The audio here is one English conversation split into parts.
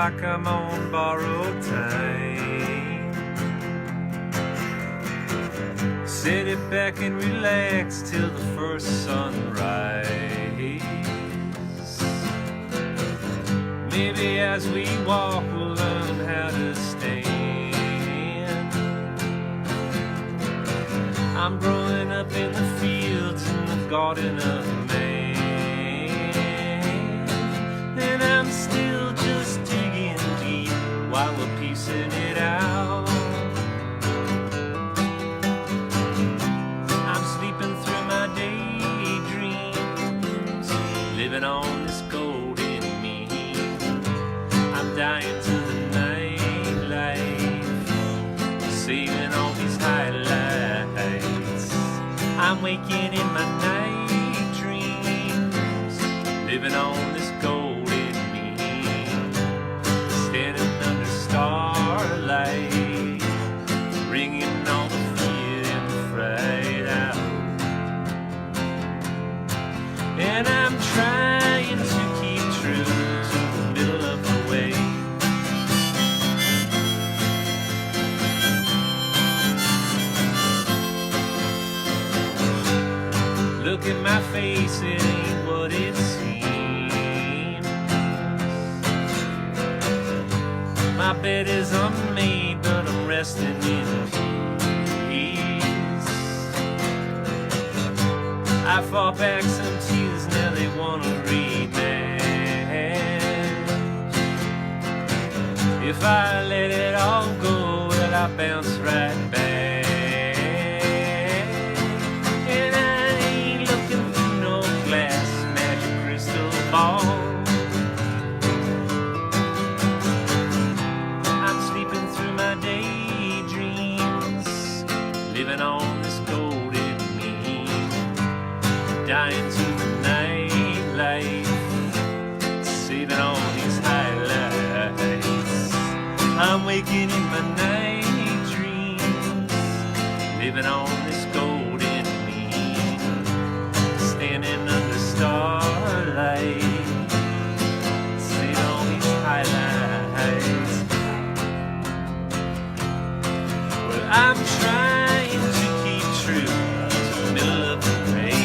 like I'm on borrowed time. Sit it back and relax till the first sunrise. Maybe as we walk we'll learn how to stand. I'm growing up in the fields in the garden of man, and I'm still just digging deep while we're piecing it out. I'm sleeping through my daydreams, living on this golden mean. I'm dying to the nightlife, saving all these highlights. I'm waking in my night dreams, living on this golden mean. Standing under starlight, bringing all the fear and the fright out. And I'm trying to keep true to the middle of the way. Look at my face, it ain't what it seems. My bed is unmade, but I'm resting in peace. I fought back some tears, now they wanna rematch. If I let it all go, well, I bounce right back. I'm sleeping through my daydreams, living on this golden mean. Dying to the nightlife, saving all these highlights. I'm waking in my night dreams, living on this golden mean. Standing under starlight, I'm trying to keep true to the middle of the rain.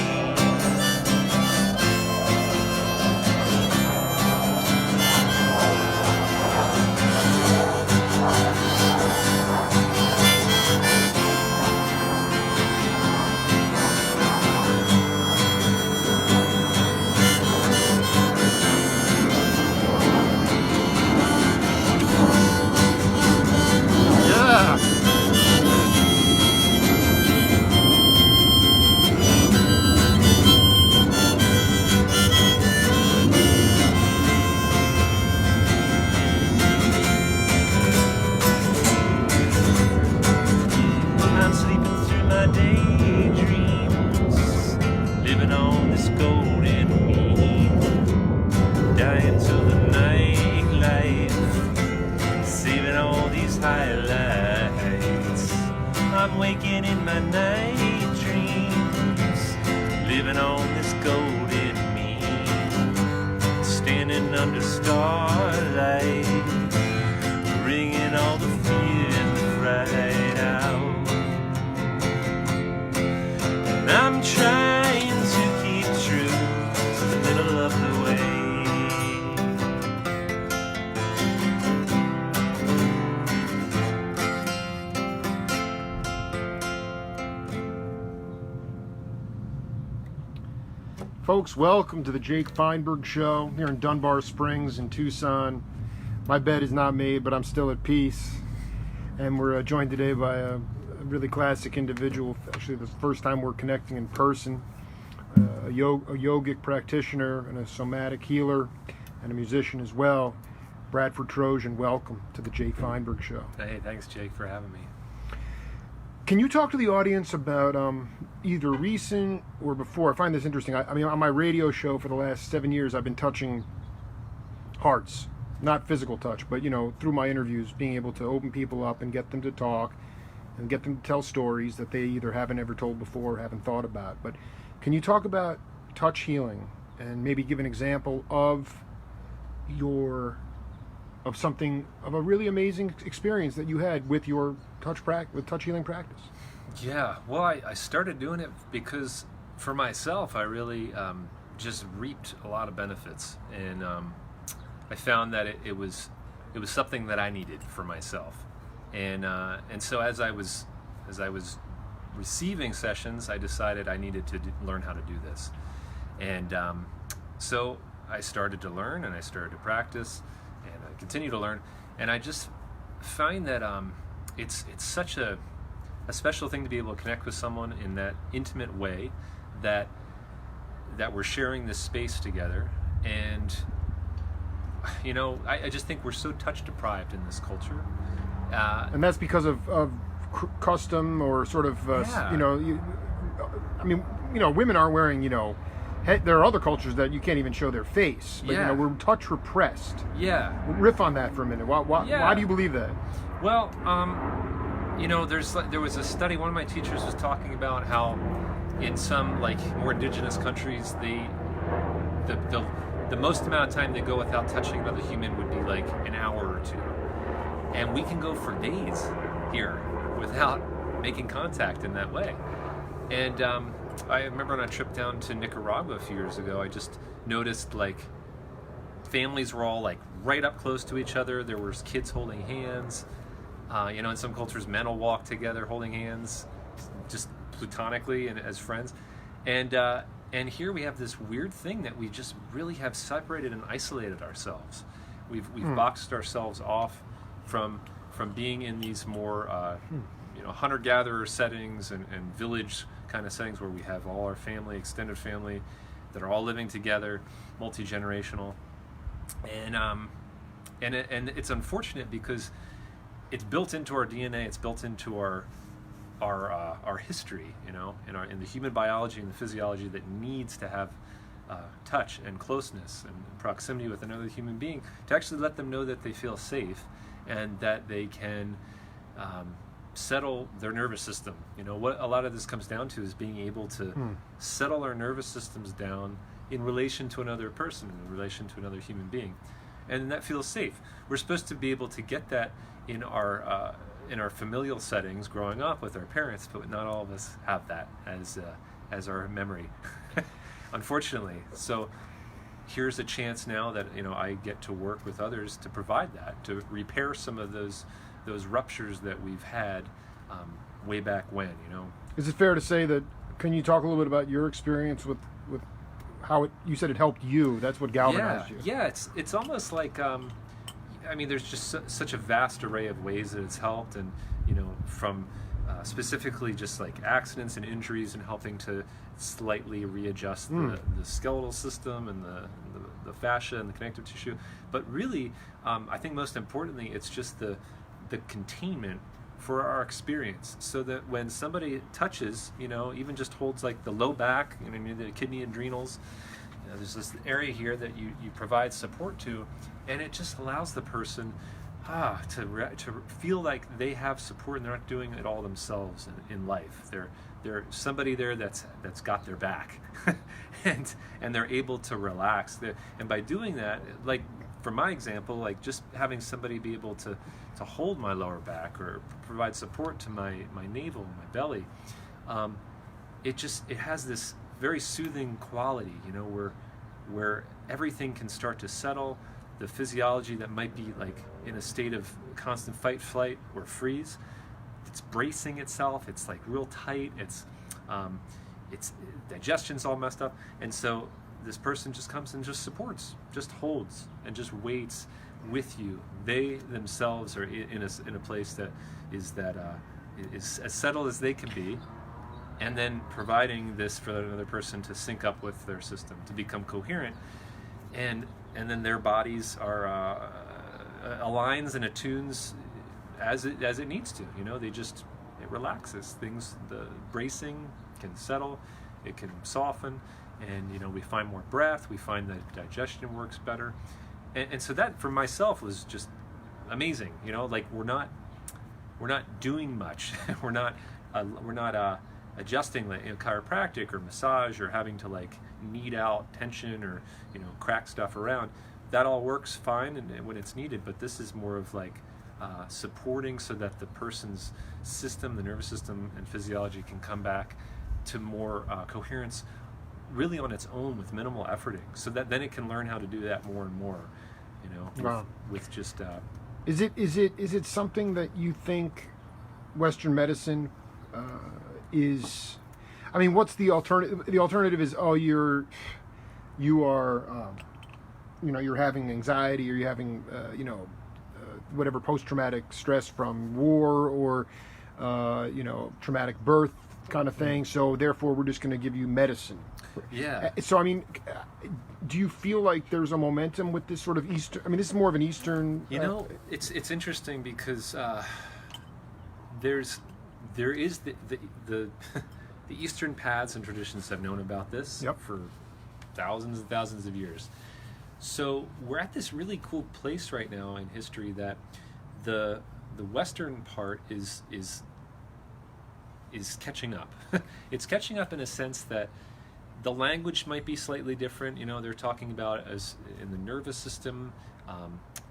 I'm waking in my night dreams, living on this golden mean. Standing under starlight, bringing all the fear and the fright out. And I'm trying to keep true to the middle of the way. Folks, welcome to the Jake Feinberg Show here in Dunbar Springs in Tucson. My bed is not made, but I'm still at peace. And we're joined today by a really classic individual. Actually, the first time we're connecting in person. A yogic practitioner and a somatic healer and a musician as well. Bradford Trojan, welcome to the Jake Feinberg Show. Hey, thanks, Jake, for having me. Can you talk to the audience about either recent or before? I find this interesting. I mean, on my radio show for the last 7 years, I've been touching hearts, not physical touch, but, you know, through my interviews, being able to open people up and get them to talk and get them to tell stories that they either haven't ever told before or haven't thought about. But can you talk about touch healing and maybe give an example of your of something, of a really amazing experience that you had with your touch healing practice. Yeah, well, I started doing it because for myself, I really just reaped a lot of benefits, and I found that it was something that I needed for myself, and so as I was receiving sessions, I decided I needed to learn how to do this, and so I started to learn, and I started to practice, and I continue to learn, and I just find that it's such a special thing to be able to connect with someone in that intimate way, that we're sharing this space together. And I just think we're so touch deprived in this culture, and that's because of custom, or sort of women aren't wearing, there are other cultures that you can't even show their face, but we're touch repressed. Riff on that for a minute. Why do you believe that? Well, there was a study, one of my teachers was talking about how in some more indigenous countries, the most amount of time they go without touching another human would be an hour or two, and we can go for days here without making contact in that way. And I remember on a trip down to Nicaragua a few years ago, I just noticed families were all right up close to each other. There was kids holding hands. In some cultures, men will walk together holding hands, just platonically and as friends. And here we have this weird thing that we just really have separated and isolated ourselves. We've boxed ourselves off from being in these more hunter-gatherer settings and village kind of settings where we have all our family, extended family, that are all living together, multi-generational. And it's unfortunate because it's built into our DNA. It's built into our history, in the human biology and the physiology, that needs to have touch and closeness and proximity with another human being to actually let them know that they feel safe and that they can settle their nervous system. What a lot of this comes down to is being able to settle our nervous systems down in relation to another person, in relation to another human being, and that feels safe. We're supposed to be able to get that in our familial settings growing up with our parents, but not all of us have that as our memory, unfortunately. So here's a chance now that I get to work with others to provide that, to repair some of those ruptures that we've had way back when. Is it fair to say that? Can you talk a little bit about your experience with how you said it helped you? That's what galvanized you. Yeah, it's almost like. There's just such a vast array of ways that it's helped, and from specifically just accidents and injuries, and helping to slightly readjust the skeletal system and the fascia and the connective tissue. But really, I think most importantly, it's just the containment for our experience, so that when somebody touches, even just holds the low back, the kidney adrenals. There's this area here that you provide support to, and it just allows the person to feel like they have support, and they're not doing it all themselves in life. They're somebody there that's got their back, and they're able to relax. And by doing that, for my example, just having somebody be able to hold my lower back or provide support to my navel, my belly, it has this very soothing quality, where everything can start to settle. The physiology that might be in a state of constant fight, flight, or freeze, it's bracing itself. It's real tight. It's digestion's all messed up, and so this person just comes and just supports, just holds, and just waits with you. They themselves are in a place that is as settled as they can be. And then providing this for another person to sync up with their system, to become coherent, and then their bodies are aligns and attunes as it needs to. It relaxes things. The bracing can settle, it can soften, and we find more breath. We find that digestion works better, and so that for myself was just amazing. We're not doing much. we're not adjusting chiropractic or massage or having to knead out tension or crack stuff around. that all works fine and when it's needed, but this is more of like supporting so that the person's system, the nervous system and physiology can come back to more coherence really on its own with minimal efforting, so that then it can learn how to do that more and more, with just Is it something that you think Western medicine is? I mean, what's the alternative? The alternative is, you're having anxiety, or you're having whatever post-traumatic stress from war or traumatic birth kind of thing. So therefore, we're just going to give you medicine. Yeah. So I mean, do you feel like there's a momentum with this sort of Eastern? I mean, this is more of an Eastern. It's interesting because there is the Eastern paths and traditions have known about this for thousands and thousands of years. So we're at this really cool place right now in history that the Western part is catching up. It's catching up in a sense that the language might be slightly different. They're talking about as in the nervous system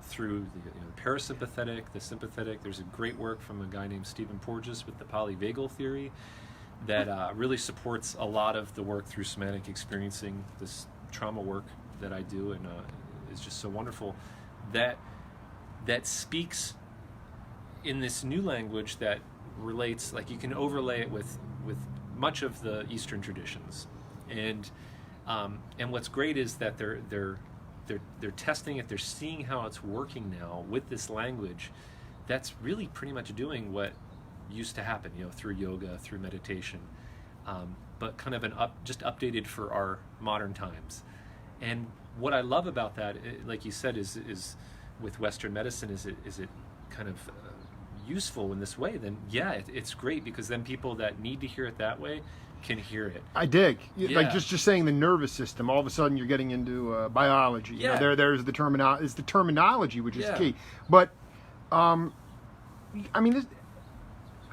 through the parasympathetic, the sympathetic. There's a great work from a guy named Stephen Porges with the polyvagal theory that really supports a lot of the work through somatic experiencing, this trauma work that I do, and is just so wonderful that speaks in this new language that relates, like you can overlay it with much of the Eastern traditions, and what's great is that they're testing it, they're seeing how it's working now with this language that's really pretty much doing what used to happen, through yoga, through meditation, but kind of just updated for our modern times. And what I love about that, like you said, is with Western medicine, is it kind of useful in this way? Then it's great, because then people that need to hear it that way can hear it. I dig. Like just saying the nervous system, all of a sudden you're getting into biology. There's the terminology, which is key. But I mean,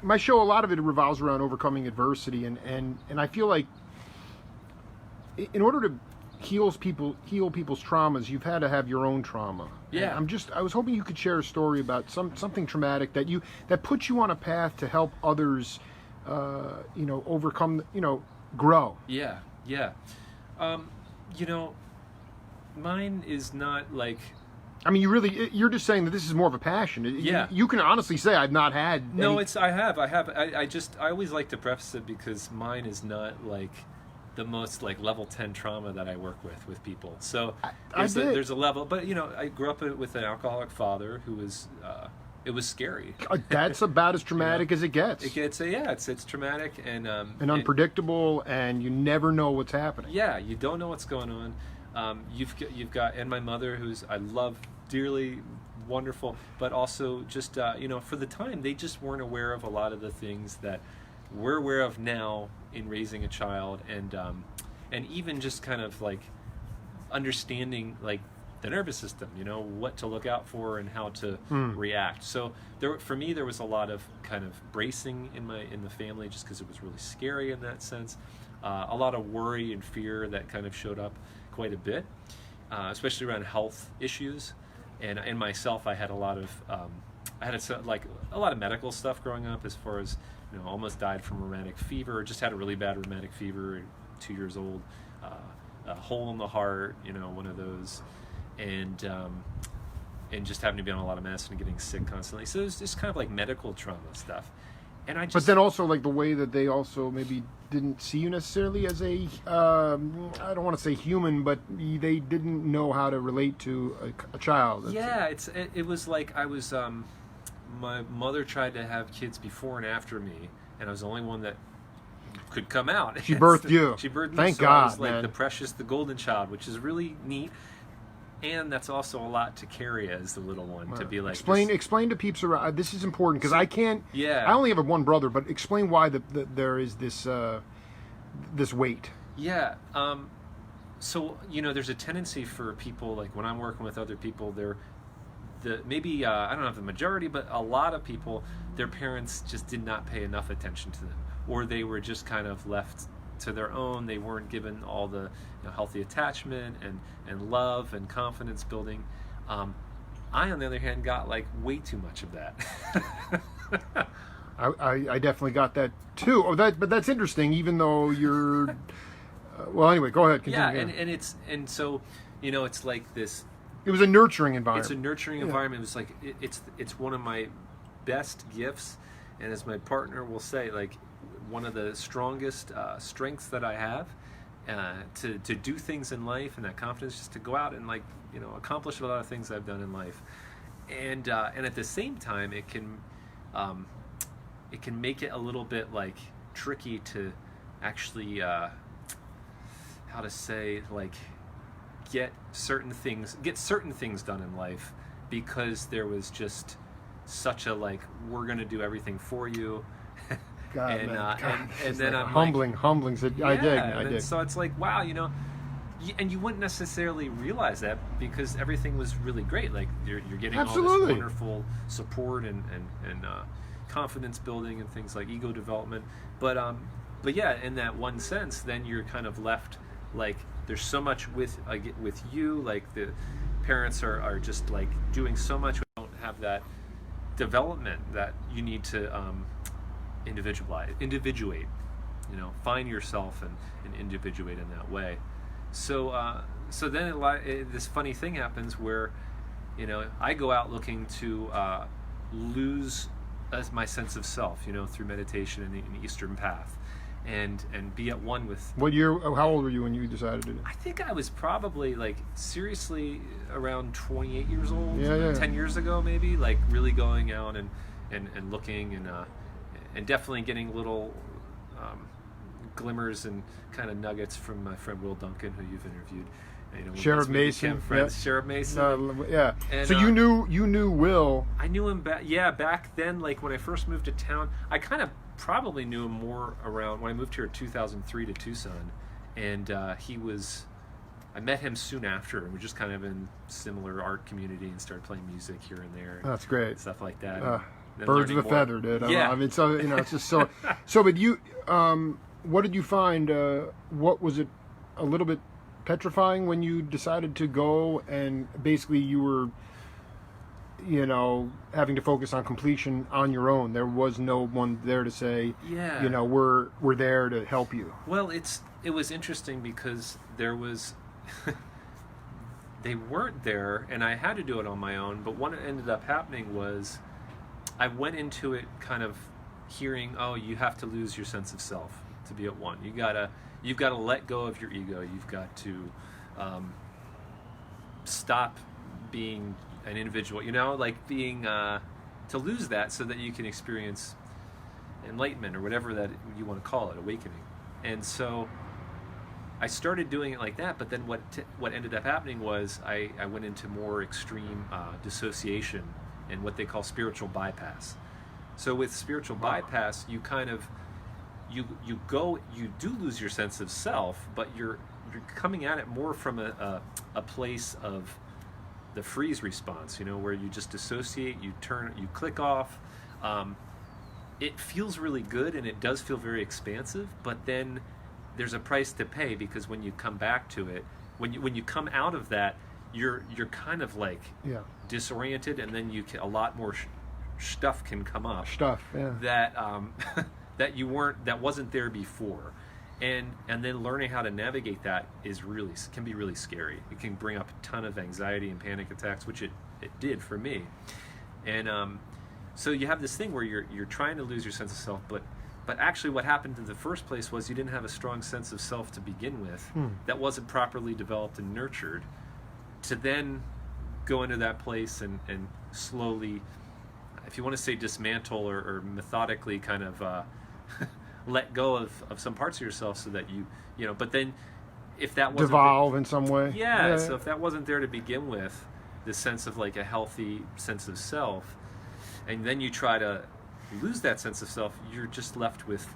my show, a lot of it revolves around overcoming adversity, and I feel like in order to heal people's traumas, you've had to have your own trauma. Yeah. I was hoping you could share a story about something traumatic that puts you on a path to help others overcome, grow. Yeah. Mine is not like, I mean, you're just saying that this is more of a passion. You can honestly say I've not had. No, I have. I always like to preface it, because mine is not like the most like level 10 trauma that I work with people. So there's a level, but I grew up with an alcoholic father who was, it was scary. That's about as traumatic as it gets. It gets, it's traumatic and unpredictable, and you never know what's happening. Yeah, you don't know what's going on. You've got, and my mother, who's I love dearly, wonderful, but also just for the time they just weren't aware of a lot of the things that we're aware of now in raising a child, and even just kind of like understanding like the nervous system, what to look out for and how to react. So for me there was a lot of kind of bracing in the family, just because it was really scary in that sense. A lot of worry and fear that kind of showed up quite a bit, especially around health issues. And myself, I had a lot of a lot of medical stuff growing up, as far as almost died from rheumatic fever, just had a really bad rheumatic fever at 2 years old, a hole in the heart, one of those, and just having to be on a lot of medicine and getting sick constantly. So it was just kind of like medical trauma stuff. And but then also like the way that they also maybe didn't see you necessarily as a I don't want to say human, but they didn't know how to relate to a child. It was like I was my mother tried to have kids before and after me, and I was the only one that could come out. She birthed you. She birthed me. Thank so God, I was like man. the precious, the golden child, which is really neat. And that's also a lot to carry as the little one, to be like explain to peeps around. This is important, because I can't. Yeah. I only have one brother, but explain why there is this this weight. Yeah. So there's a tendency for people, like when I'm working with other people, maybe I don't know if the majority, but a lot of people, their parents just did not pay enough attention to them, or they were just kind of left to their own. They weren't given all the healthy attachment and love and confidence building. I, on the other hand, got like way too much of that. I definitely got that too. But that's interesting. Even though you're, well, anyway, go ahead. Continue. Yeah, and so it's like this. It was a nurturing environment. It's a nurturing environment. It was like it's one of my best gifts, and as my partner will say, like one of the strongest strengths that I have to do things in life, and that confidence just to go out and accomplish a lot of things I've done in life, and at the same time it can make it a little bit like tricky to actually how to say, like, get certain things done in life, because there was just such a like, we're going to do everything for you. God, and like then I'm humbling. I dig. So it's like, wow, and you wouldn't necessarily realize that because everything was really great. Like you're getting Absolutely. all this wonderful support and confidence building and things like ego development. But yeah, in that one sense, then you're kind of left like there's so much with you. Like the parents are just like doing so much. We don't have that development that you need to individuate, find yourself and individuate in that way. So then this funny thing happens where, I go out looking to lose my sense of self, through meditation and the Eastern path, and be at one with. What year? How old were you when you decided to do it? I think I was probably like seriously around 28 years old. Yeah. 10 years ago, maybe, like really going out and looking and definitely getting little glimmers and kind of nuggets from my friend Will Duncan, who you've interviewed. Sheriff Mason. Sheriff Mason. Yeah. And, so you knew Will. I knew him back then. Like when I first moved to town, I kind of probably knew him more around when I moved here in 2003 to Tucson, and I met him soon after, and we're just kind of in similar art community and started playing music here and there. That's great. Stuff like that. Birds of a feather, dude. Yeah. I mean, so it's just so. So, but you, what did you find? What was it? A little bit petrifying when you decided to go, and basically you were, having to focus on completion on your own. There was no one there to say, we're there to help you. Well, it was interesting because there was. They weren't there, and I had to do it on my own. But what ended up happening was, I went into it kind of hearing, oh, you have to lose your sense of self to be at one. You've got to let go of your ego. You've got to stop being an individual. Like being to lose that so that you can experience enlightenment or whatever that you want to call it, awakening. And so I started doing it like that. But then what ended up happening was I went into more extreme dissociation and what they call spiritual bypass. So with spiritual bypass, you kind of you do lose your sense of self, but you're coming at it more from a place of the freeze response, where you just dissociate, you click off. It feels really good, and it does feel very expansive, but then there's a price to pay, because when you come back to it, when you come out of that, you're kind of like disoriented, and then a lot more stuff can come up. That wasn't there before, and then learning how to navigate that can be really scary. It can bring up a ton of anxiety and panic attacks, which it did for me. And so you have this thing where you're trying to lose your sense of self, but actually what happened in the first place was you didn't have a strong sense of self to begin with. That wasn't properly developed and nurtured, to then go into that place and slowly, if you want to say dismantle or methodically kind of let go of some parts of yourself, so that but then if that wasn't devolve in some way. So if that wasn't there to begin with, this sense of like a healthy sense of self, and then you try to lose that sense of self, you're just left with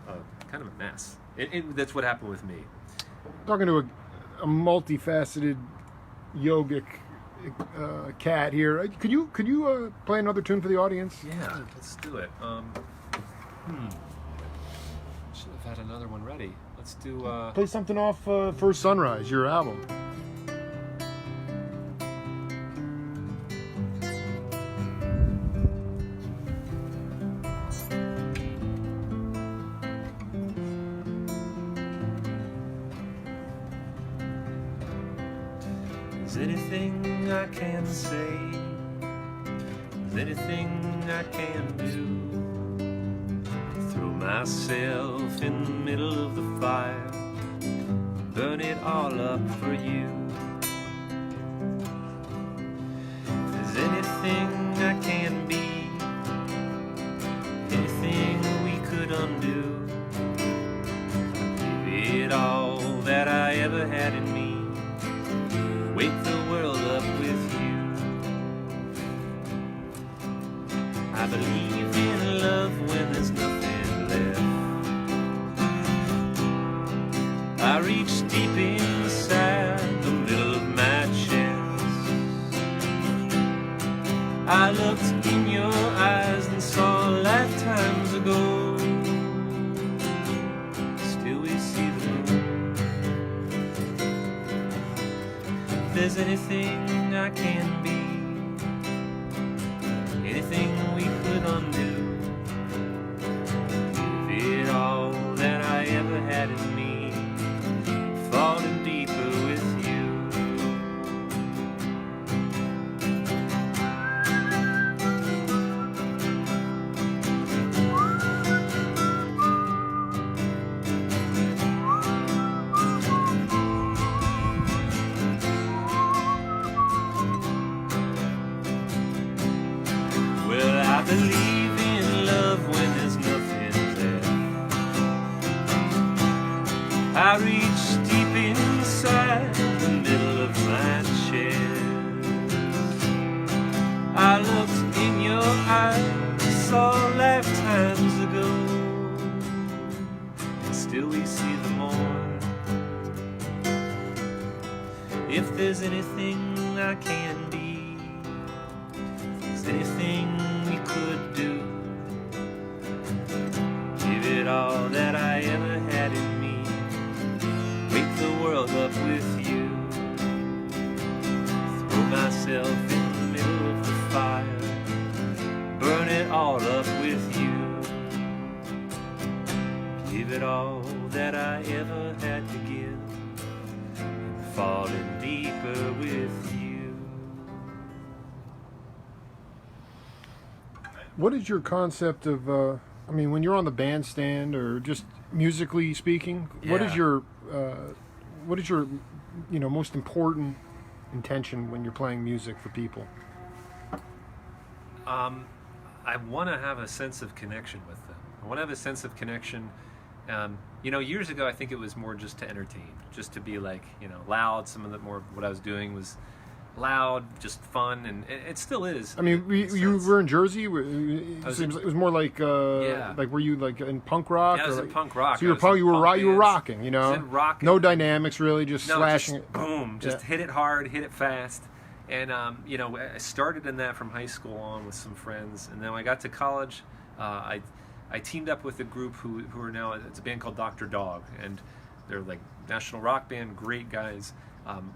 kind of a mess. And that's what happened with me. Talking to a multifaceted yogic cat here. Could you play another tune for the audience? Yeah, let's do it. Should have had another one ready. Let's do. Play something off First Sunrise, your album. Is anything I can say? Is anything I can do? Throw myself in the middle of the fire, burn it all up for you. If there's anything I can be, anything we could undo, give it all that I ever had in me, wake the world up with you. I believe in love when there's nothing left. I reach deep inside the middle of my chest. I looked in your eyes and saw lifetimes ago. Still we see the moon. If there's anything I can be, anything we could undo, give it all that I ever had in me, falling deeper with you. Well, I believe in love when there's nothing left. I reach deep inside the middle of my chest. I looked in your eyes, saw lifetimes ago, and still we see the morn. If there's anything I can be, if there's anything we could do, give it all that I ever had in me, wake the world up with you. Throw myself in the middle of the fire, burn it all up with you. Give it all that I ever had to give, and falling deeper with you. What is your concept of, I mean, when you're on the bandstand or just musically speaking, what is Yeah. your, most important intention when you're playing music for people? I want to have a sense of connection with them. I want to have a sense of connection. Years ago, I think it was more just to entertain, just to be like, loud. Some of the more of what I was doing was loud, just fun, and it still is. I mean, you were in Jersey. It was more like, Yeah. like were you like in punk rock? Yeah, I was in punk rock. So you I were was probably in you were punk bands. rocking, I was in rocking. no dynamics really, just slashing just it. boom, just Yeah. hit it hard, hit it fast. And I started in that from high school on with some friends, and then when I got to college, I teamed up with a group who are now, it's a band called Dr. Dog, and they're like national rock band, great guys.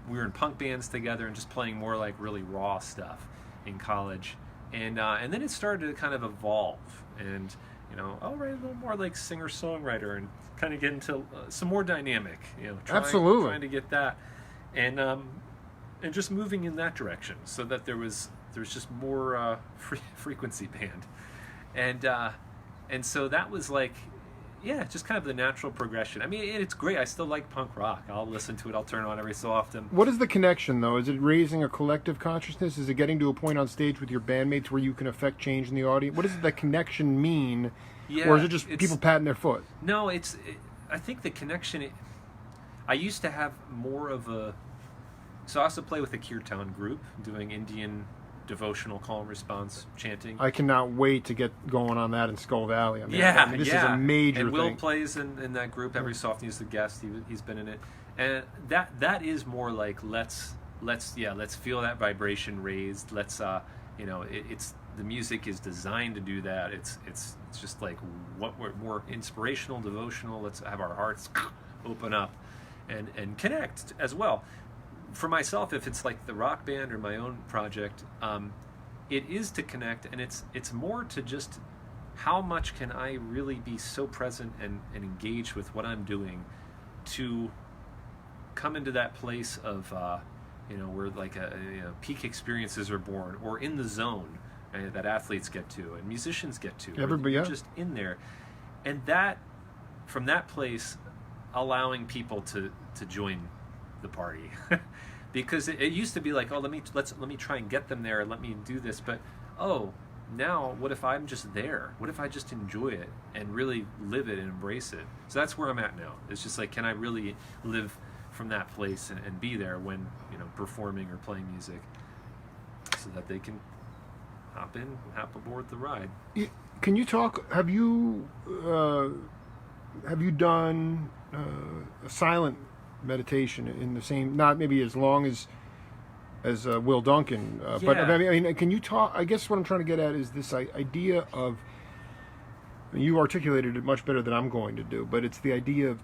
We were in punk bands together and just playing more like really raw stuff in college, and then it started to kind of evolve, and I'll write a little more like singer-songwriter and kind of get into some more dynamic, Absolutely. trying to get that, and just moving in that direction, so that there was just more frequency band, and so that was like, yeah, just kind of the natural progression. I mean, it's great. I still like punk rock. I'll listen to it. I'll turn it on every so often. What is the connection, though? Is it raising a collective consciousness? Is it getting to a point on stage with your bandmates where you can affect change in the audience? What does that connection mean? Yeah, or is it just people patting their foot? No, I think the connection. I used to have more of a. So I also play with the Kirtan group, doing Indian devotional call and response chanting. I cannot wait to get going on that in Skull Valley. This is a major and Will thing. plays in that group every so often. He's the guest. He's been in it, and that is more like let's feel that vibration raised. Let's it's the music is designed to do that. It's just like what we're more inspirational, devotional. Let's have our hearts open up and connect as well. For myself, if it's like the rock band or my own project, it is to connect, and it's more to just how much can I really be so present and engage with what I'm doing to come into that place of where like peak experiences are born, or in the zone that athletes get to and musicians get to. Everybody, yeah. Just in there, and that from that place, allowing people to join the party. Because it used to be like, oh, let me try and get them there, and let me do this, but now what if I'm just there? What if I just enjoy it and really live it and embrace it? So that's where I'm at now. It's just like, can I really live from that place and be there when performing or playing music, so that they can hop aboard the ride. Can you talk? Have you done a silent meditation in the same, not maybe as long as Will Duncan, but I mean, can you talk? I guess what I'm trying to get at is this idea of, you articulated it much better than I'm going to do, but it's the idea of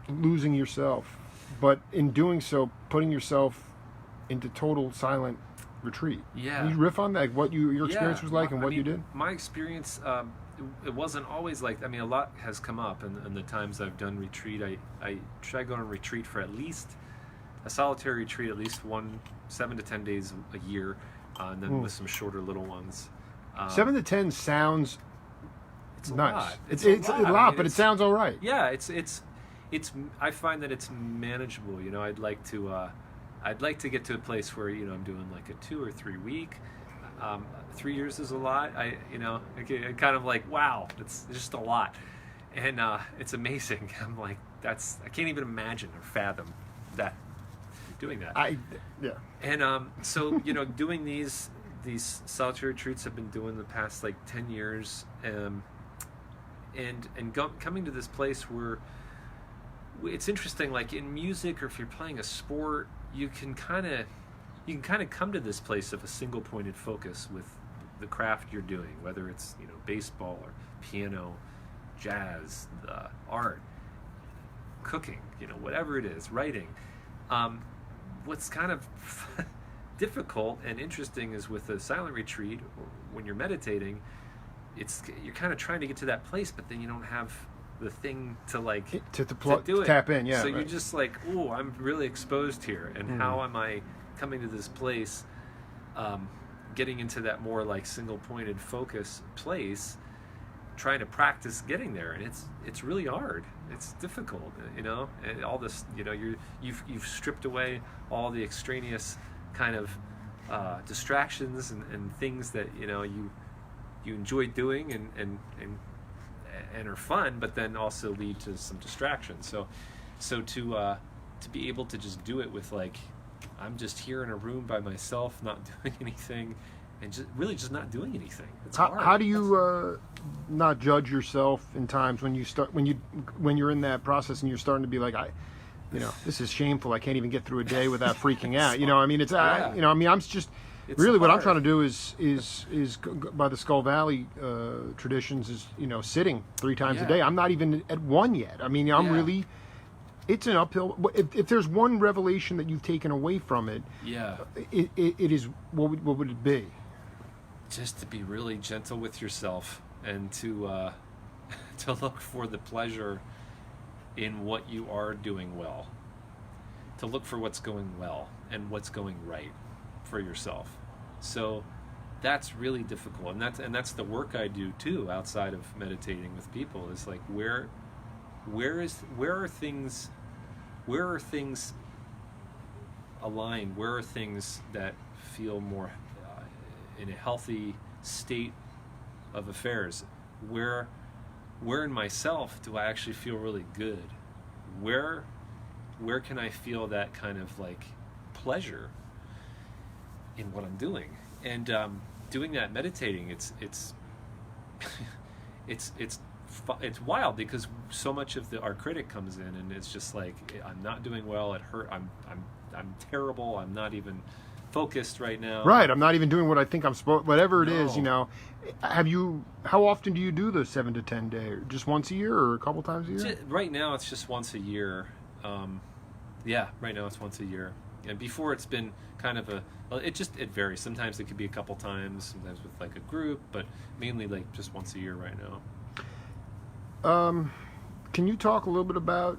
losing yourself, but in doing so, putting yourself into total silent retreat. Yeah. Can you riff on that? What your experience was like, and what you did? My experience, it wasn't always like. I mean, a lot has come up in the times I've done retreat. I try going on retreat for at least a solitary retreat, at least 7 to 10 days a year, and then with some shorter little ones. 7 to 10 sounds it's nice. A lot. It's a lot, but it sounds all right. Yeah, it's. I find that it's manageable. I'd like to get to a place where I'm doing like a 2 or 3 week. 3 years is a lot. I kind of like, wow, it's just a lot, and it's amazing. I'm like, I can't even imagine or fathom that, doing that. And so doing these solitary retreats I've been doing the past like 10 years, and coming to this place where it's interesting. Like in music, or if you're playing a sport, you can kind of come to this place of a single pointed focus with the craft you're doing, whether it's baseball or piano, jazz, art, cooking, whatever it is, writing. What's kind of difficult and interesting is with a silent retreat, when you're meditating, you're kind of trying to get to that place, but then you don't have the thing to like to do it. Tap in, yeah. So right. you're just like, oh, I'm really exposed here, and how am I coming to this place, getting into that more like single pointed focus place, trying to practice getting there, and it's really hard. It's difficult, and all this, you've stripped away all the extraneous kind of distractions and things that you enjoy doing and are fun, but then also lead to some distraction. So to be able to just do it with like, I'm just here in a room by myself, not doing anything, and just not doing anything. It's hard. How do you not judge yourself in times when you're in that process and you're starting to be like, this is shameful. I can't even get through a day without freaking out. I mean, it's I'm just. It's really hard. What I'm trying to do is by the Skull Valley traditions is sitting 3 times a day. I'm not even at 1 yet. I mean, I'm really. It's an uphill. If there's one revelation that you've taken away from it, it is what would it be? Just to be really gentle with yourself, and to look for the pleasure in what you are doing well. To look for what's going well and what's going right for yourself. So that's really difficult, and that's the work I do too outside of meditating with people, is like where are things aligned, where are things that feel more in a healthy state of affairs, where in myself do I actually feel really good, where can I feel that kind of like pleasure in what I'm doing, and doing that, meditating, it's wild, because so much of our critic comes in, and it's just like, I'm not doing well, it hurt, I'm terrible, I'm not even focused right now. Right. I'm not even doing what I think I'm supposed. Whatever it is, No. How often do you do the 7 to 10 day? Just once a year, or a couple times a year? Right now, it's just once a year. Right now it's once a year. And before it's been kind of it varies. Sometimes it could be a couple times, sometimes with like a group, but mainly like just once a year right now. Can you talk a little bit about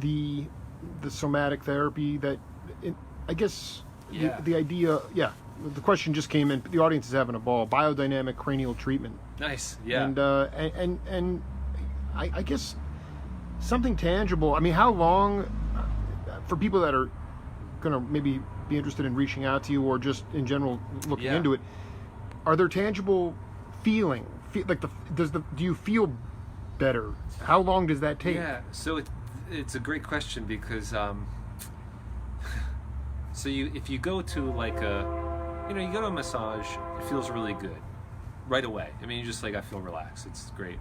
the somatic therapy I guess Yeah. the idea, the question just came in. The audience is having a ball. Biodynamic cranial treatment. Nice. Yeah. And I guess something tangible. I mean, how long, for people that are going to maybe be interested in reaching out to you or just in general looking into it, are there tangible feeling? Do you feel better? How long does that take? Yeah. So it's a great question because so if you go to like you go to a massage, it feels really good right away. I mean, you're just like, I feel relaxed. It's great.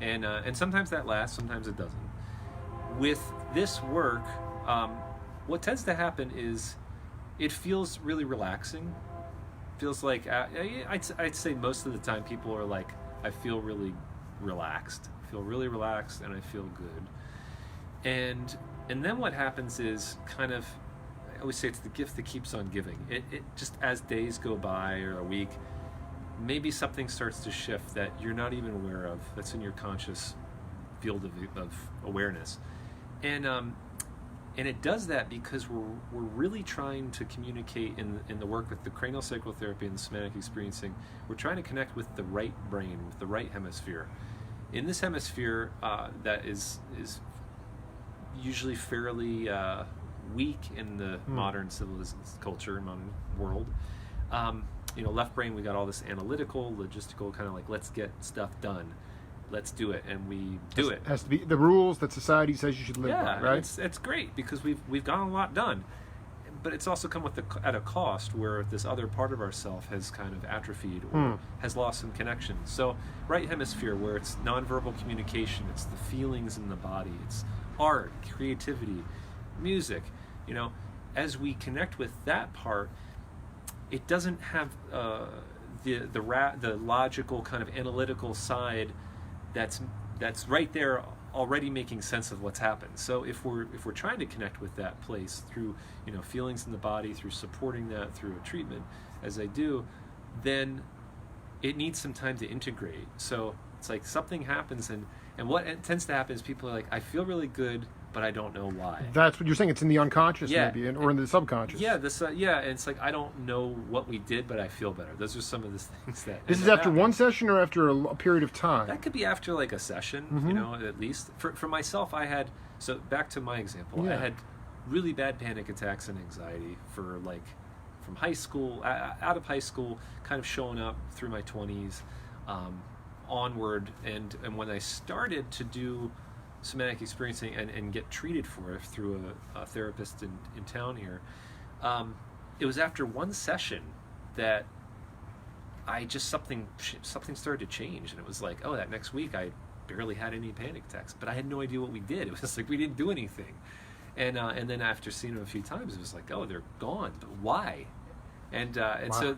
And sometimes that lasts, sometimes it doesn't. With this work, what tends to happen is it feels really relaxing. Feels like, I'd say most of the time people are like, I feel really relaxed. I feel really relaxed and I feel good. And then what happens is kind of, I always say it's the gift that keeps on giving. It just, as days go by or a week, maybe something starts to shift that you're not even aware of, that's in your conscious field of awareness. And it does that because we're really trying to communicate in the work with the craniosacral therapy and the somatic experiencing. We're trying to connect with the right brain, with the right hemisphere. In this hemisphere that is usually fairly weak in the modern civilization culture, modern world. Left brain, we got all this analytical, logistical, kind of like, let's get stuff done. Let's do it, and we do it. Has to be the rules that society says you should live by, right? It's great because we've gotten a lot done, but it's also come at a cost where this other part of ourself has kind of atrophied or has lost some connection. So right hemisphere, where it's nonverbal communication, it's the feelings in the body, it's art, creativity, music. As we connect with that part, it doesn't have the logical kind of analytical side that's right there already making sense of what's happened. So if we're trying to connect with that place through feelings in the body, through supporting that through a treatment, as I do, then it needs some time to integrate. So it's like something happens, and what tends to happen is people are like, I feel really good, but I don't know why. That's what you're saying. It's in the unconscious, maybe, or in the subconscious. Yeah, and it's like, I don't know what we did, but I feel better. Those are some of the things that. This is after one session or after a period of time? That could be after like a session, at least. For myself, I had, so back to my example, I had really bad panic attacks and anxiety for like, from high school, out of high school, kind of showing up through my 20s, onward, and when I started to do somatic experiencing and get treated for it through a therapist in town here, it was after one session that I just something started to change, and it was like, oh, that next week I barely had any panic attacks, but I had no idea what we did. It was just like we didn't do anything, and then after seeing them a few times, it was like, oh, they're gone, but why? And so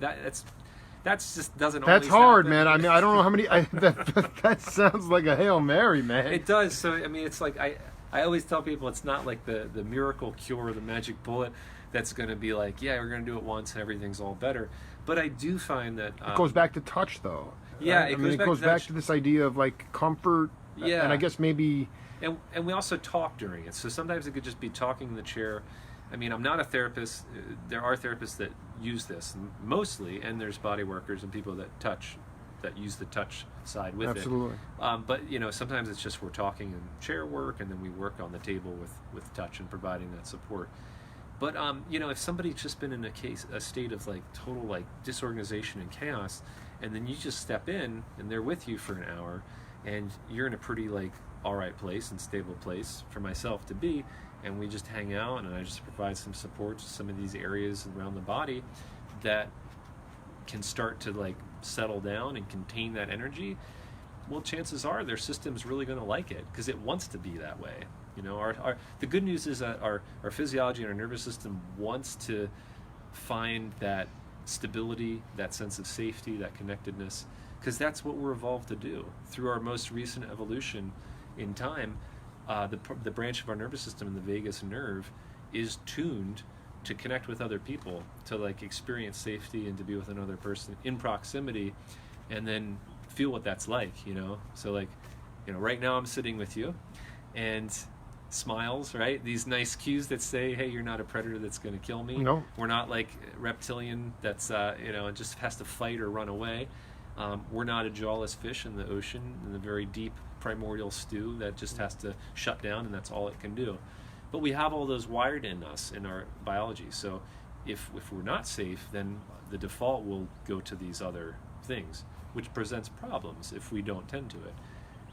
that's just doesn't. That's always hard, happen. man. I mean, I don't know how many. That sounds like a Hail Mary, man. It does. So I mean, it's like I always tell people it's not like the miracle cure, the magic bullet that's going to be like, yeah, we're going to do it once and everything's all better. But I do find that it goes back to touch, though. Yeah, right? It goes back to this idea of like comfort. Yeah, and I guess maybe. And we also talk during it. So sometimes it could just be talking in the chair. I mean, I'm not a therapist. There are therapists that use this mostly, and there's body workers and people that use the touch side with Absolutely. it. But sometimes it's just we're talking in chair work, and then we work on the table with touch and providing that support. But if somebody's just been in a state of like total like disorganization and chaos, and then you just step in and they're with you for an hour, and you're in a pretty like all right place and stable place for myself to be, and we just hang out, and I just provide some support to some of these areas around the body that can start to like settle down and contain that energy. Well, chances are their system's really going to like it because it wants to be that way. The good news is that our physiology and our nervous system wants to find that stability, that sense of safety, that connectedness, because that's what we're evolved to do. Through our most recent evolution in time, the branch of our nervous system in the vagus nerve is tuned to connect with other people, to like experience safety and to be with another person in proximity, and then feel what that's like, you know. So like, you know, right now I'm sitting with you, and smiles, right? These nice cues that say, hey, you're not a predator that's going to kill me. No. We're not like reptilian that's, you know, just has to fight or run away. We're not a jawless fish in the ocean, in the very deep primordial stew that just has to shut down and that's all it can do. But we have all those wired in us, in our biology. So if we're not safe, then the default will go to these other things, which presents problems if we don't tend to it.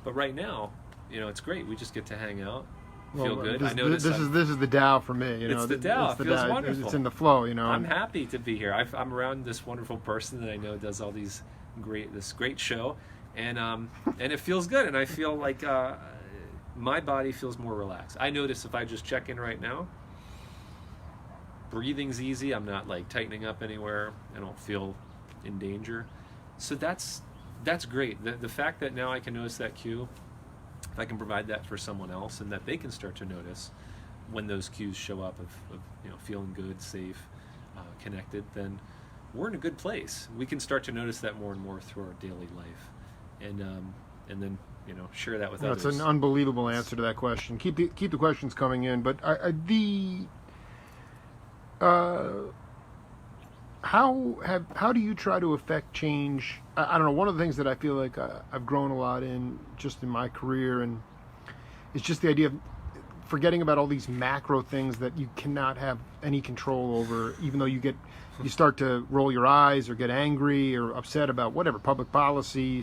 But right now, you know, it's great. We just get to hang out, feel good. I notice this is the Tao for me. You know, it's the Tao. It feels wonderful. It's in the flow. You know, I'm happy to be here. I'm around this wonderful person that I know does all this great show, and it feels good. And I feel like my body feels more relaxed. I notice if I just check in right now, breathing's easy. I'm not like tightening up anywhere. I don't feel in danger. So that's great. The fact that now I can notice that cue, if I can provide that for someone else, and that they can start to notice when those cues show up of you know, feeling good, safe, connected, then we're in a good place. We can start to notice that more and more through our daily life, and then, you know, share that with others. That's an unbelievable answer to that question. Keep the questions coming in, but how do you try to affect change? I don't know. One of the things that I feel like I've grown a lot in just in my career, and it's just the idea of forgetting about all these macro things that you cannot have any control over, even though you start to roll your eyes or get angry or upset about whatever, public policy,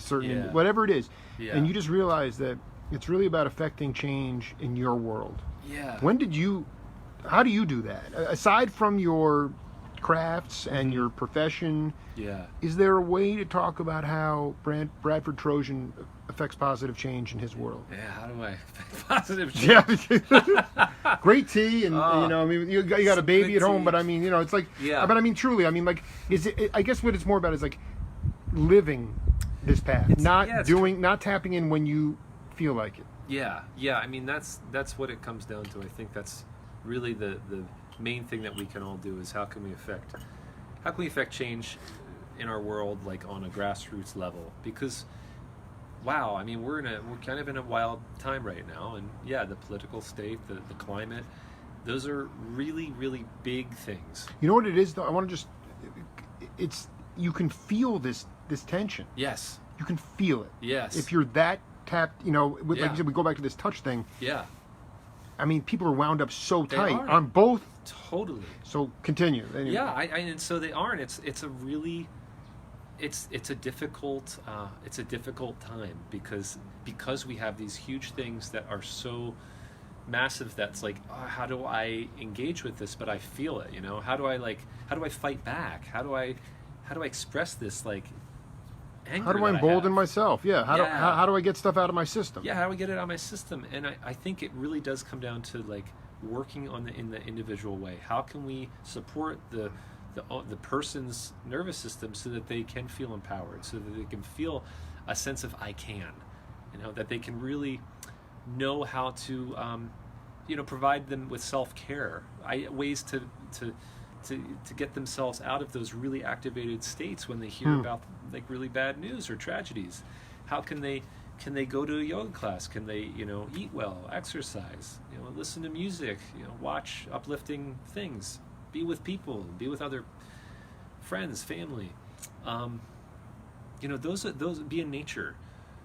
whatever it is. Yeah. And you just realize that it's really about affecting change in your world. Yeah. How do you do that? Aside from your crafts and your profession, is there a way to talk about how Bradford Trojan affects positive change in his world? Yeah, how do I affect positive change? Yeah. Great tea, and you know, I mean, you got a baby at home, but I mean, you know, it's like, but I mean, truly, I mean, like, I guess what it's more about is like living this path, not tapping in when you feel like it. Yeah. I mean, that's what it comes down to. I think that's really the main thing that we can all do is how can we affect change in our world, like on a grassroots level? Because wow, I mean, we're kind of in a wild time right now, and the political state, the climate, those are really, really big things. You know what it is, though? I want to you can feel this tension. Yes. You can feel it. Yes. If you're that tapped, you know, like you said, we go back to this touch thing. Yeah. I mean, people are wound up so tight are. on both. Totally. So continue. Anyway. Yeah, and so they are, and it's a really, it's a difficult time because we have these huge things that are so massive that's like, how do I engage with this? But I feel it, you know. How do I fight back? How do I express this like anger? How do I embolden myself? Yeah. How do I get stuff out of my system? Yeah. How do I get it out of my system? And I think it really does come down to like working in the individual way. How can we support the person's nervous system so that they can feel empowered, so that they can feel a sense of I can, you know, that they can really know how to, you know, provide them with self-care, ways to get themselves out of those really activated states when they hear about like really bad news or tragedies. How can they go to a yoga class? Can they, you know, eat well, exercise, you know, listen to music, you know, watch uplifting things, be with people, be with other friends, family. You know, those be in nature.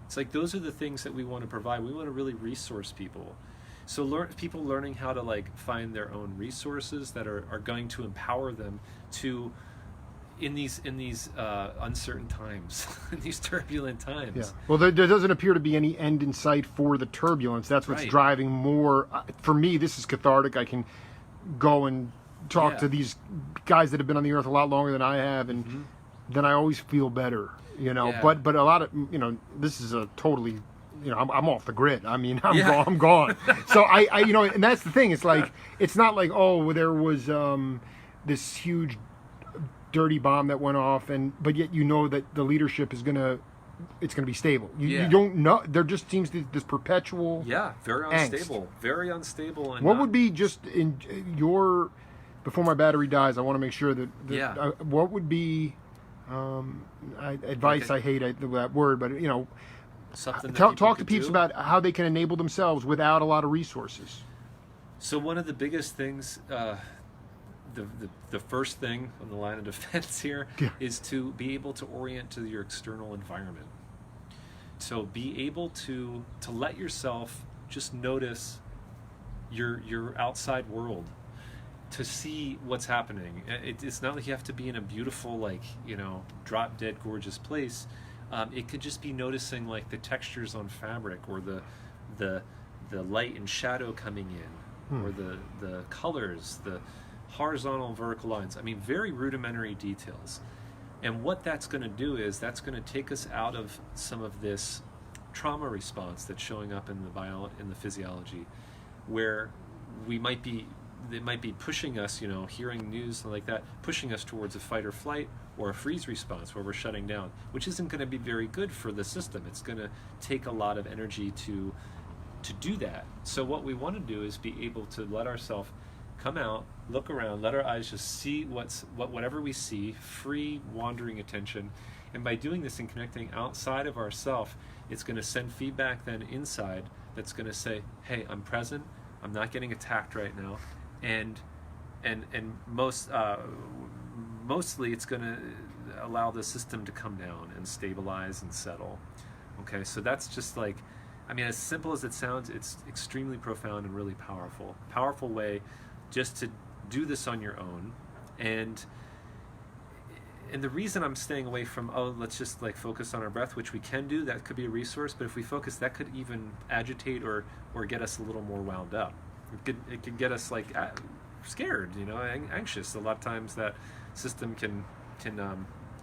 It's like those are the things that we want to provide. We want to really resource people. So people learning how to like find their own resources that are going to empower them to in these uncertain times, in these turbulent times. Yeah. Well, there doesn't appear to be any end in sight for the turbulence. That's what's driving more. For me, this is cathartic. I can go and talk to these guys that have been on the earth a lot longer than I have, and then I always feel better, you know. Yeah. But a lot of, you know, this is a totally, you know, I'm off the grid. I mean, I'm gone. So I, you know, and that's the thing. It's like, it's not like, oh, there was this huge dirty bomb that went off, but yet you know that the leadership is it's gonna be stable. Yeah. You don't know. There just seems to be this perpetual very angst. unstable, very unstable. And what would be just in your before my battery dies? I want to make sure that what would be advice? I hate that word, but you know, something. Talk to peeps about how they can enable themselves without a lot of resources. So one of the biggest things, the first thing on the line of defense here is to be able to orient to your external environment. So be able to let yourself just notice your outside world, to see what's happening. It's not like you have to be in a beautiful, like, you know, drop dead gorgeous place. It could just be noticing like the textures on fabric, or the light and shadow coming in, or the colors, the horizontal and vertical lines. I mean, very rudimentary details. And what that's going to do is that's going to take us out of some of this trauma response that's showing up in the physiology, where it might be pushing us, you know, hearing news like that, pushing us towards a fight or flight or a freeze response where we're shutting down, which isn't going to be very good for the system. It's going to take a lot of energy to do that. So what we want to do is be able to let ourselves come out, look around, let our eyes just see whatever we see, free wandering attention. And by doing this and connecting outside of ourself, it's going to send feedback then inside that's going to say, hey, I'm present, I'm not getting attacked right now. And mostly it's going to allow the system to come down and stabilize and settle. Okay, so that's just like, I mean, as simple as it sounds, it's extremely profound and really powerful way just to do this on your own. And the reason I'm staying away from, let's just like focus on our breath, which we can do, that could be a resource, but if we focus, that could even agitate or get us a little more wound up. It could get us like scared, you know, anxious. A lot of times that system can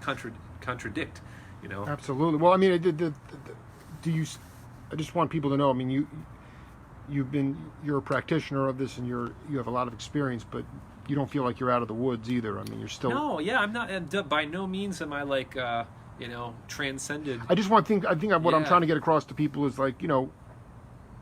contradict, you know. Absolutely. Well, I mean, I just want people to know. I mean, you're a practitioner of this, and you have a lot of experience, but you don't feel like you're out of the woods either. I mean, you're still. No, yeah, I'm not. And by no means am I like, you know, transcended. I just want to think. I think what I'm trying to get across to people is like, you know,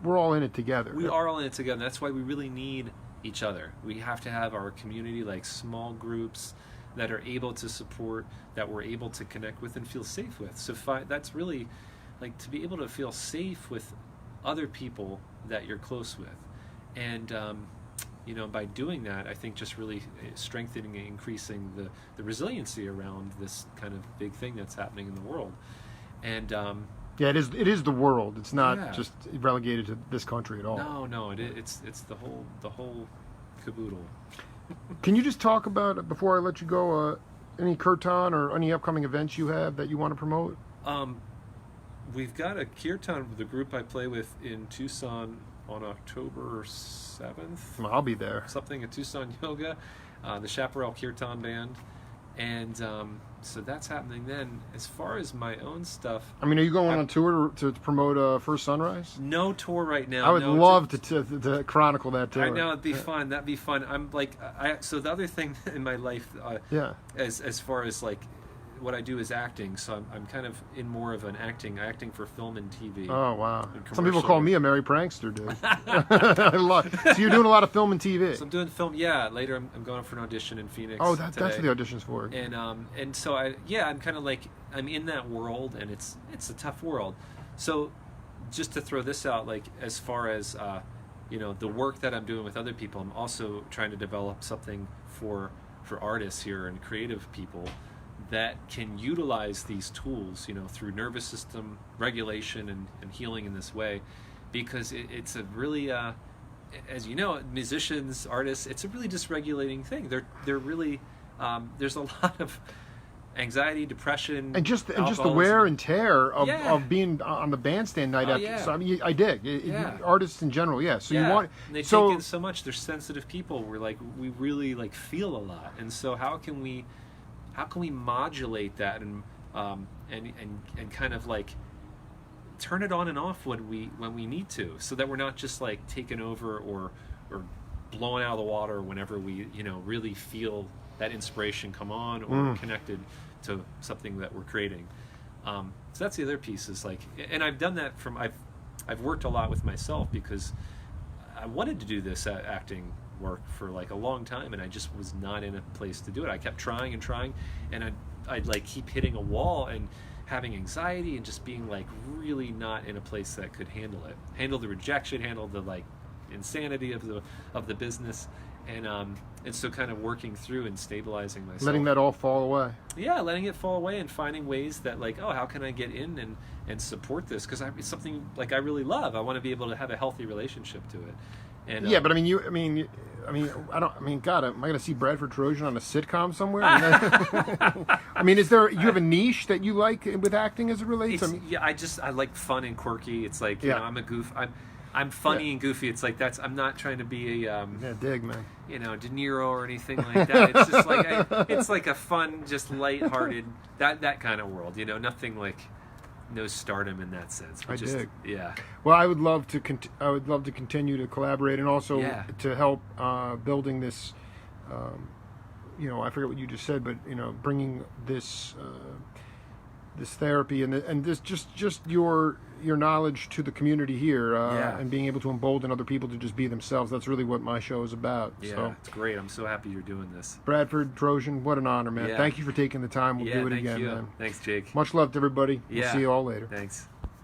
we're all in it together. We are all in it together. That's why we really need each other. We have to have our community, like small groups that are able to support, that we're able to connect with and feel safe with. So that's really like to be able to feel safe with other people that you're close with. And you know, by doing that, I think just really strengthening and increasing the resiliency around this kind of big thing that's happening in the world. And yeah, it is the world. It's not just relegated to this country at all. No, it's the whole caboodle. Can you just talk about, before I let you go, any kirtan or any upcoming events you have that you want to promote? We've got a kirtan with the group I play with in Tucson on October 7th. I'll be there. Something at Tucson Yoga, the Chaparral Kirtan Band. And so that's happening then. As far as my own stuff... I mean, are you going on tour to promote First Sunrise? No tour right now. I would love to chronicle that tour. I know, it'd be fun. That'd be fun. I'm like... so the other thing in my life, as far as like what I do is acting, so I'm kind of in more of an acting for film and TV. Oh, wow. Some people call me a merry prankster, dude. So you're doing a lot of film and TV. So I'm doing film, yeah. Later I'm going for an audition in Phoenix. Oh, that's what the audition's for. And so I'm kind of like, I'm in that world, and it's a tough world. So just to throw this out, like as far as, you know, the work that I'm doing with other people, I'm also trying to develop something for artists here and creative people that can utilize these tools, you know, through nervous system regulation and healing in this way, because it's a really, as you know, musicians, artists, it's a really dysregulating thing. They're really, there's a lot of anxiety, depression, and just the wear and tear of being on the bandstand night after. Yeah. So I mean, I dig artists in general. Yeah. So you want and they take in so much. They're sensitive people. We really like feel a lot, and so how can we modulate that and kind of like turn it on and off when we need to, so that we're not just like taken over or blown out of the water whenever we, you know, really feel that inspiration come on, or connected to something that we're creating. So that's the other piece, is like, and I've done that I've worked a lot with myself, because I wanted to do this acting work for like a long time, and I just was not in a place to do it. I kept trying and trying, and I'd like keep hitting a wall and having anxiety, and just being like really not in a place that could handle the rejection, handle the like insanity of the business, and so kind of working through and stabilizing myself, letting that all fall away. Yeah, letting it fall away, and finding ways that like, oh, how can I get in and support this, because it's something like I really love. I want to be able to have a healthy relationship to it. And yeah, but God, am I going to see Bradford Trojan on a sitcom somewhere? I mean, you have a niche that you like with acting as it relates? I like fun and quirky. It's like, you know, I'm a goof. I'm funny and goofy. It's like I'm not trying to be a dig, man. You know, De Niro or anything like that. It's just like it's like a fun, just lighthearted that kind of world. You know, nothing like no stardom in that sense. But dig. Yeah. Well, I would love to continue to collaborate, and also to help building this. You know, I forget what you just said, but you know, bringing this therapy and this just your knowledge to the community here, and being able to embolden other people to just be themselves. That's really what my show is about. Yeah, so. It's great. I'm so happy you're doing this. Bradford Trojan, what an honor, man. Thank you for taking the time. We'll do it again, man. Thanks, Jake. Much love to everybody. We'll see you all later. Thanks.